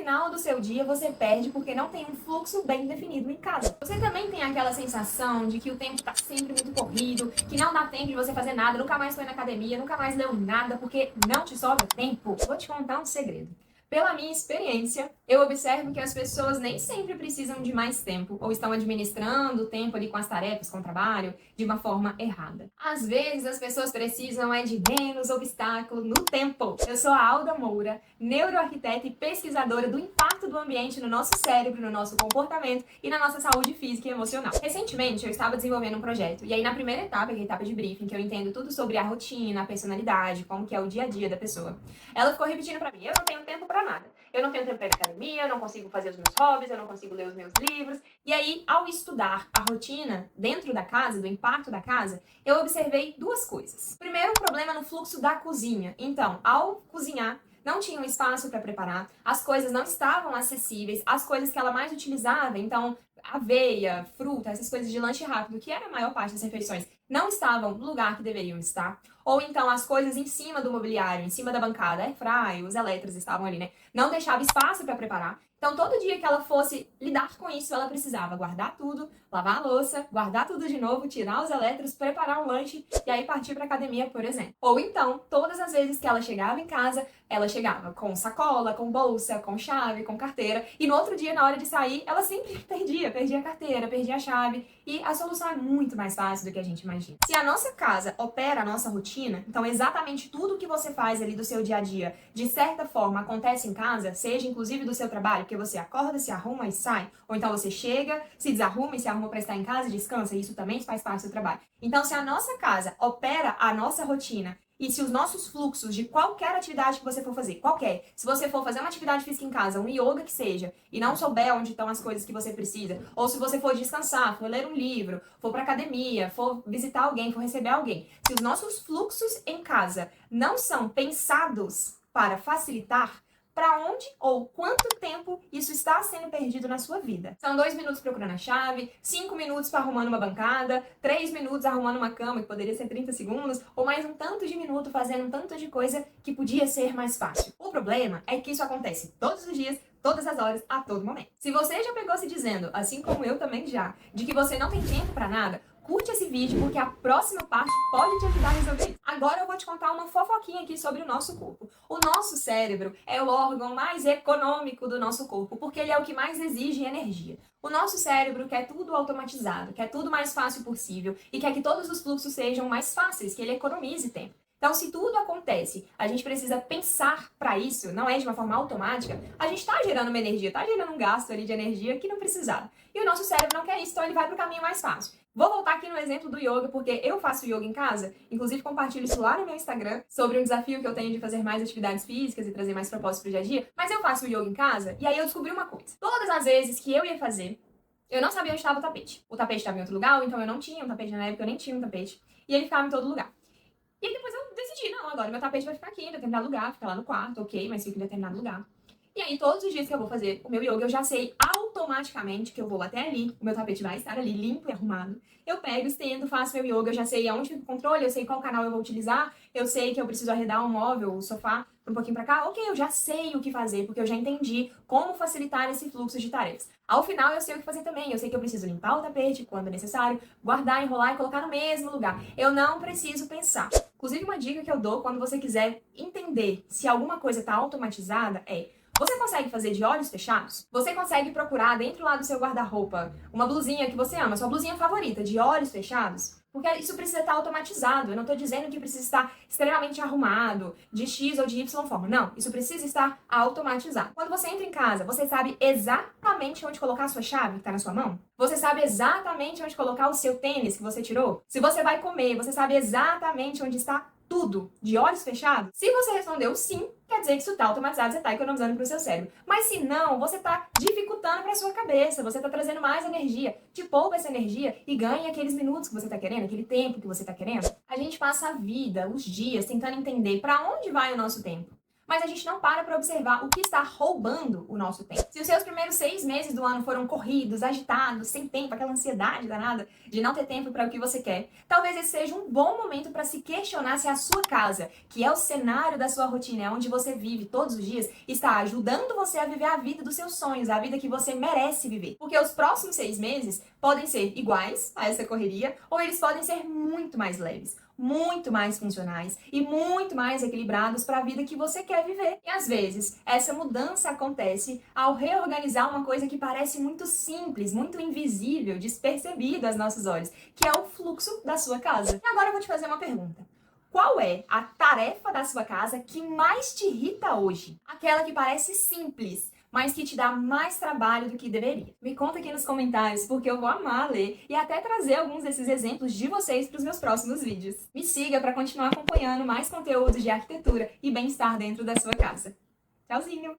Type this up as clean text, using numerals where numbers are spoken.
final do seu dia você perde porque não tem um fluxo bem definido em casa. Você também tem aquela sensação de que o tempo está sempre muito corrido, que não dá tempo de você fazer nada, nunca mais foi na academia, nunca mais leu nada porque não te sobra tempo? Vou te contar um segredo. Pela minha experiência, eu observo que as pessoas nem sempre precisam de mais tempo ou estão administrando o tempo ali com as tarefas, com o trabalho, de uma forma errada. Às vezes, as pessoas precisam de menos obstáculo no tempo. Eu sou a Alda Moura, neuroarquiteta e pesquisadora do impacto do ambiente no nosso cérebro, no nosso comportamento e na nossa saúde física e emocional. Recentemente, eu estava desenvolvendo um projeto e aí na primeira etapa, que é a etapa de briefing, que eu entendo tudo sobre a rotina, a personalidade, como que é o dia a dia da pessoa, ela ficou repetindo pra mim: eu não tenho tempo pra nada. Eu não tenho tempo pra ir na academia, eu não consigo fazer os meus hobbies, eu não consigo ler os meus livros. E aí, ao estudar a rotina dentro da casa, do impacto da casa, eu observei duas coisas. Primeiro, um problema no fluxo da cozinha. Então, ao cozinhar, não tinha um espaço para preparar, as coisas não estavam acessíveis, as coisas que ela mais utilizava, então aveia, fruta, essas coisas de lanche rápido, que era a maior parte das refeições, não estavam no lugar que deveriam estar. Ou então as coisas em cima do mobiliário, em cima da bancada, airfry, os eletros estavam ali, né? Não deixava espaço para preparar. Então, todo dia que ela fosse lidar com isso, ela precisava guardar tudo, lavar a louça, guardar tudo de novo, tirar os eletros, preparar um lanche e aí partir para academia, por exemplo. Ou então, todas as vezes que ela chegava em casa, ela chegava com sacola, com bolsa, com chave, com carteira, e no outro dia, na hora de sair, ela sempre perdia a carteira, perdia a chave, e a solução é muito mais fácil do que a gente imagina. Se a nossa casa opera a nossa rotina, então exatamente tudo que você faz ali do seu dia a dia, de certa forma, acontece em casa, seja inclusive do seu trabalho, porque você acorda, se arruma e sai, ou então você chega, se desarruma e se arruma para estar em casa e descansa, e isso também faz parte do seu trabalho. Então, se a nossa casa opera a nossa rotina, e se os nossos fluxos de qualquer atividade que você for fazer, se você for fazer uma atividade física em casa, um yoga que seja, e não souber onde estão as coisas que você precisa, ou se você for descansar, for ler um livro, for para academia, for visitar alguém, for receber alguém, se os nossos fluxos em casa não são pensados para facilitar, para onde ou quanto tempo isso está sendo perdido na sua vida? São 2 minutos procurando a chave, 5 minutos para arrumando uma bancada, 3 minutos arrumando uma cama, que poderia ser 30 segundos, ou mais um tanto de minuto fazendo um tanto de coisa que podia ser mais fácil. O problema é que isso acontece todos os dias, todas as horas, a todo momento. Se você já pegou se dizendo, assim como eu também já, de que você não tem tempo para nada, curte esse vídeo porque a próxima parte pode te ajudar a resolver isso. Agora eu vou te contar uma fofoquinha aqui sobre o nosso corpo. O nosso cérebro é o órgão mais econômico do nosso corpo, porque ele é o que mais exige energia. O nosso cérebro quer tudo automatizado, quer tudo mais fácil possível e quer que todos os fluxos sejam mais fáceis, que ele economize tempo. Então, se tudo acontece, a gente precisa pensar para isso, não é de uma forma automática, a gente está gerando uma energia, está gerando um gasto ali de energia que não precisava. E o nosso cérebro não quer isso, então ele vai para o caminho mais fácil. Vou voltar aqui no exemplo do yoga, porque eu faço yoga em casa, inclusive compartilho isso lá no meu Instagram, sobre um desafio que eu tenho de fazer mais atividades físicas e trazer mais propósitos pro dia a dia, mas eu faço yoga em casa e aí eu descobri uma coisa. Todas as vezes que eu ia fazer, eu não sabia onde estava o tapete. O tapete estava em outro lugar, ou então eu não tinha um tapete na época, eu nem tinha um tapete, e ele ficava em todo lugar. E aí depois eu decidi, não, agora meu tapete vai ficar aqui em determinado lugar, fica lá no quarto, ok, mas fica em determinado lugar. E aí, todos os dias que eu vou fazer o meu yoga, eu já sei automaticamente que eu vou até ali, o meu tapete vai estar ali limpo e arrumado. Eu pego, estendo, faço meu yoga, eu já sei aonde fica o controle, eu sei qual canal eu vou utilizar, eu sei que eu preciso arredar um móvel, o sofá, um pouquinho pra cá. Ok, eu já sei o que fazer, porque eu já entendi como facilitar esse fluxo de tarefas. Ao final, eu sei o que fazer também. Eu sei que eu preciso limpar o tapete quando necessário, guardar, enrolar e colocar no mesmo lugar. Eu não preciso pensar. Inclusive, uma dica que eu dou quando você quiser entender se alguma coisa está automatizada é: você consegue fazer de olhos fechados? Você consegue procurar dentro lá do seu guarda-roupa uma blusinha que você ama, sua blusinha favorita, de olhos fechados? Porque isso precisa estar automatizado. Eu não estou dizendo que precisa estar extremamente arrumado, de X ou de Y forma. Não, isso precisa estar automatizado. Quando você entra em casa, você sabe exatamente onde colocar a sua chave que está na sua mão? Você sabe exatamente onde colocar o seu tênis que você tirou? Se você vai comer, você sabe exatamente onde está tudo, de olhos fechados? Se você respondeu sim, quer dizer que isso está automatizado, você está economizando para o seu cérebro. Mas se não, você está dificultando para a sua cabeça, você está trazendo mais energia. Te poupa essa energia e ganha aqueles minutos que você está querendo, aquele tempo que você está querendo. A gente passa a vida, os dias, tentando entender para onde vai o nosso tempo. mas a gente não para observar o que está roubando o nosso tempo. Se os seus primeiros 6 meses do ano foram corridos, agitados, sem tempo, aquela ansiedade danada de não ter tempo para o que você quer, talvez esse seja um bom momento para se questionar se a sua casa, que é o cenário da sua rotina, é onde você vive todos os dias, está ajudando você a viver a vida dos seus sonhos, a vida que você merece viver. Porque os próximos 6 meses podem ser iguais a essa correria, ou eles podem ser muito mais leves, muito mais funcionais e muito mais equilibrados para a vida que você quer viver. E às vezes, essa mudança acontece ao reorganizar uma coisa que parece muito simples, muito invisível, despercebido aos nossos olhos, que é o fluxo da sua casa. E agora eu vou te fazer uma pergunta. Qual é a tarefa da sua casa que mais te irrita hoje? Aquela que parece simples, mas que te dá mais trabalho do que deveria. Me conta aqui nos comentários, porque eu vou amar ler e até trazer alguns desses exemplos de vocês para os meus próximos vídeos. Me siga para continuar acompanhando mais conteúdos de arquitetura e bem-estar dentro da sua casa. Tchauzinho!